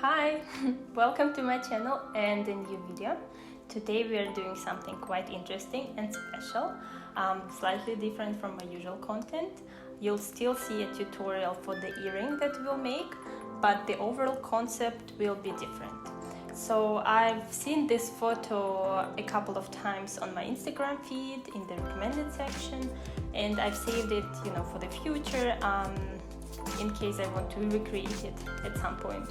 Hi! Welcome to my channel and a new video. Today we are doing something quite interesting and special, slightly different from my usual content. You'll still see a tutorial for the earring that we'll make, but the overall concept will be different. So I've seen this photo a couple of times on my Instagram feed in the recommended section, and I've saved it, for the future, in case I want to recreate it at some point.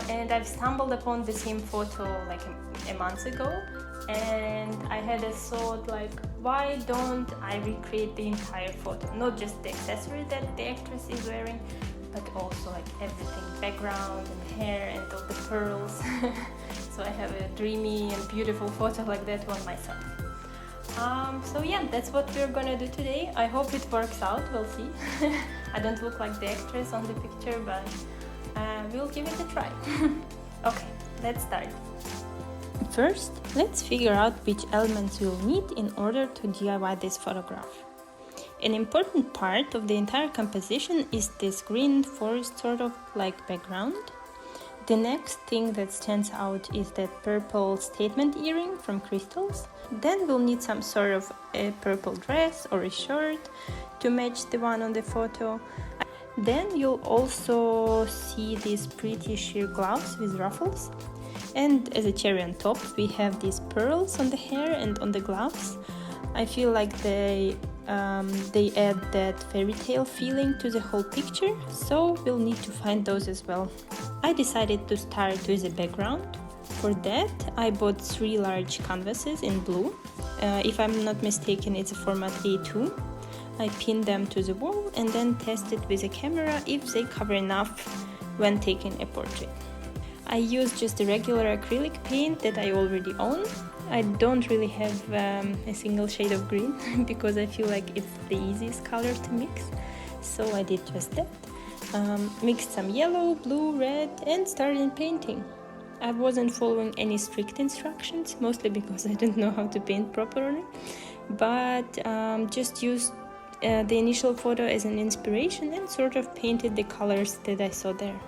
And I've stumbled upon the same photo like a month ago, and I had a thought like, why don't I recreate the entire photo? Not just the accessory that the actress is wearing, but also like everything, background and hair and all the pearls. So I have a dreamy and beautiful photo like that one myself. So yeah, that's what we're gonna do today. I hope it works out, we'll see. I don't look like the actress on the picture, but we'll give it a try. Okay, let's start. First, let's figure out which elements we'll need in order to DIY this photograph. An important part of the entire composition is this green forest sort of like background. The next thing that stands out is that purple statement earring from crystals. Then we'll need some sort of a purple dress or a shirt to match the one on the photo. Then you'll also see these pretty sheer gloves with ruffles. And as a cherry on top, we have these pearls on the hair and on the gloves. I feel like they add that fairy tale feeling to the whole picture, so we'll need to find those as well. I decided to start with a background. For that, I bought 3 large canvases in blue. If I'm not mistaken, it's a format A2. I pinned them to the wall and then tested with a camera if they cover enough when taking a portrait. I used just a regular acrylic paint that I already own. I don't really have a single shade of green because I feel like it's the easiest color to mix, so I did just that. Mixed some yellow, blue, red and started painting. I wasn't following any strict instructions, mostly because I don't know how to paint properly, but just used the initial photo as an inspiration and sort of painted the colors that I saw there.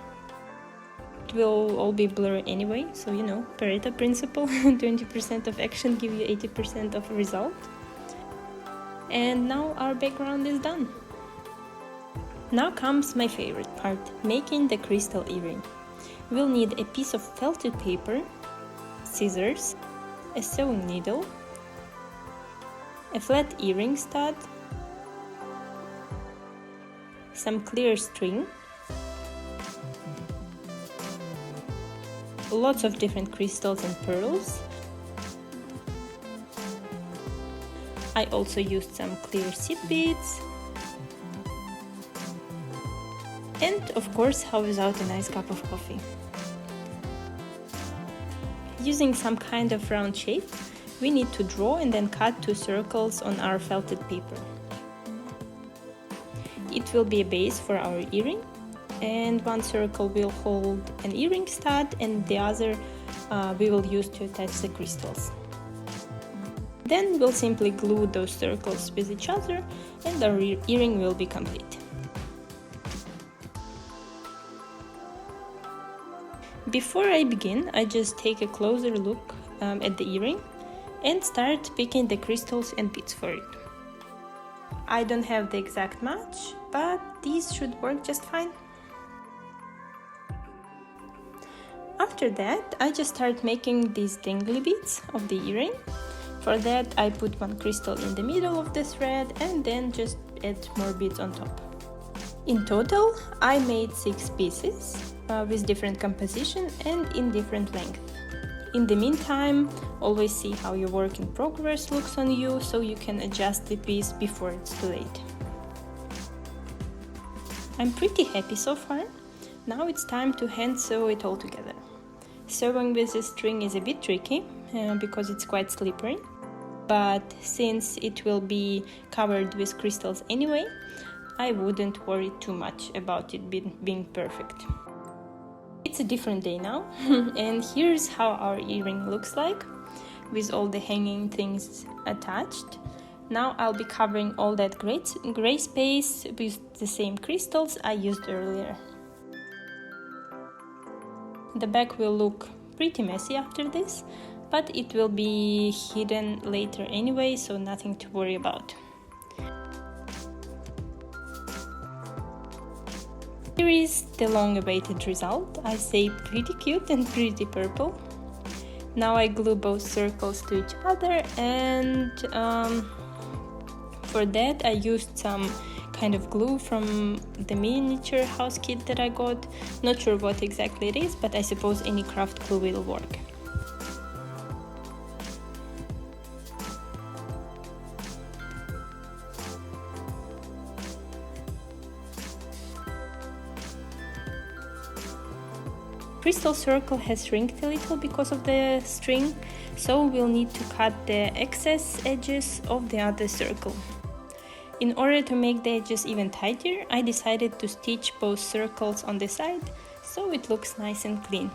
It will all be blurry anyway, so Pareto principle, 20% of action give you 80% of result. And now our background is done. Now comes my favorite part, making the crystal earring. We'll need a piece of felted paper, scissors, a sewing needle, a flat earring stud, some clear string, lots of different crystals and pearls. I also used some clear seed beads. And of course, how without a nice cup of coffee? Using some kind of round shape, we need to draw and then cut 2 circles on our felted paper. It will be a base for our earring, and one circle will hold an earring stud and the other we will use to attach the crystals. Then we'll simply glue those circles with each other and our earring will be complete. Before I begin, I just take a closer look at the earring and start picking the crystals and beads for it. I don't have the exact match, but these should work just fine. After that, I just start making these dangly beads of the earring. For that, I put 1 crystal in the middle of the thread and then just add more beads on top. In total, I made 6 pieces with different composition and in different length. In the meantime, always see how your work in progress looks on you so you can adjust the piece before it's too late. I'm pretty happy so far. Now it's time to hand sew it all together. Sewing with this string is a bit tricky because it's quite slippery, but since it will be covered with crystals anyway, I wouldn't worry too much about it being perfect. It's a different day now, and here's how our earring looks like, with all the hanging things attached. Now I'll be covering all that gray space with the same crystals I used earlier. The back will look pretty messy after this, but it will be hidden later anyway, so nothing to worry about. Here is the long-awaited result. I say pretty cute and pretty purple. Now I glue both circles to each other, and for that I used some kind of glue from the miniature house kit that I got. Not sure what exactly it is, but I suppose any craft glue will work. Crystal circle has shrinked a little because of the string, so we'll need to cut the excess edges of the other circle. In order to make the edges even tighter, I decided to stitch both circles on the side, so it looks nice and clean.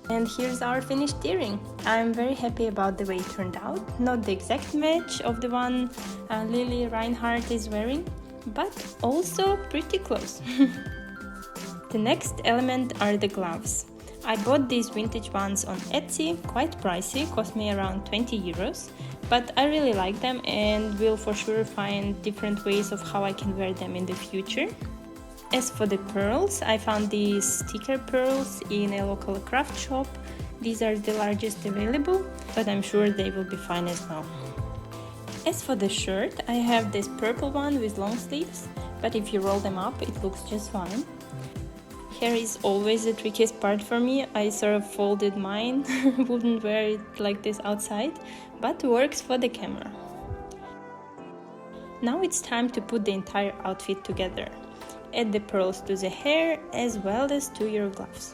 And here's our finished earring. I'm very happy about the way it turned out. Not the exact match of the one Lili Reinhart is wearing, but also pretty close. The next element are the gloves. I bought these vintage ones on Etsy, quite pricey, cost me around 20 euros, but I really like them and will for sure find different ways of how I can wear them in the future. As for the pearls, I found these sticker pearls in a local craft shop. These are the largest available, but I'm sure they will be fine as well. As for the shirt, I have this purple one with long sleeves, but if you roll them up, it looks just fine. Hair is always the trickiest part for me. I sort of folded mine, wouldn't wear it like this outside, but works for the camera. Now it's time to put the entire outfit together. Add the pearls to the hair as well as to your gloves.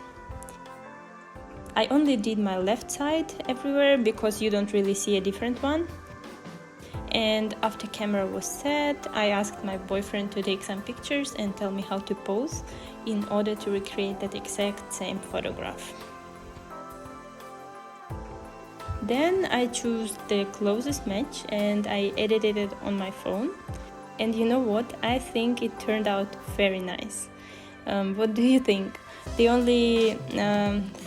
I only did my left side everywhere because you don't really see a different one. And after camera was set, I asked my boyfriend to take some pictures and tell me how to pose in order to recreate that exact same photograph. Then I chose the closest match and I edited it on my phone. And you know what? I think it turned out very nice. What do you think? The only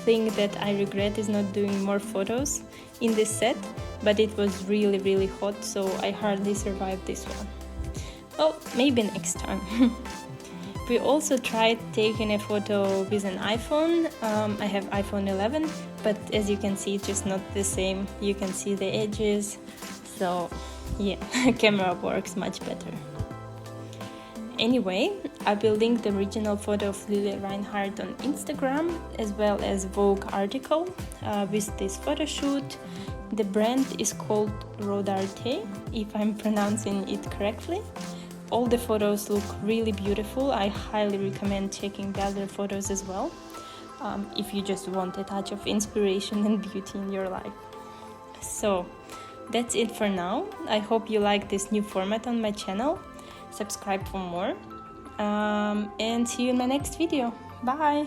thing that I regret is not doing more photos in this set, but it was really hot, so I hardly survived this one. Well, maybe next time. We also tried taking a photo with an iPhone. I have iPhone 11, but as you can see, it's just not the same. You can see the edges, so yeah, camera works much better. Anyway, I will link the original photo of Lili Reinhart on Instagram, as well as Vogue article with this photo shoot. The brand is called Rodarte, if I'm pronouncing it correctly. All the photos look really beautiful. I highly recommend checking the other photos as well, if you just want a touch of inspiration and beauty in your life. So that's it for now. I hope you like this new format on my channel. Subscribe for more, and see you in my next video. Bye!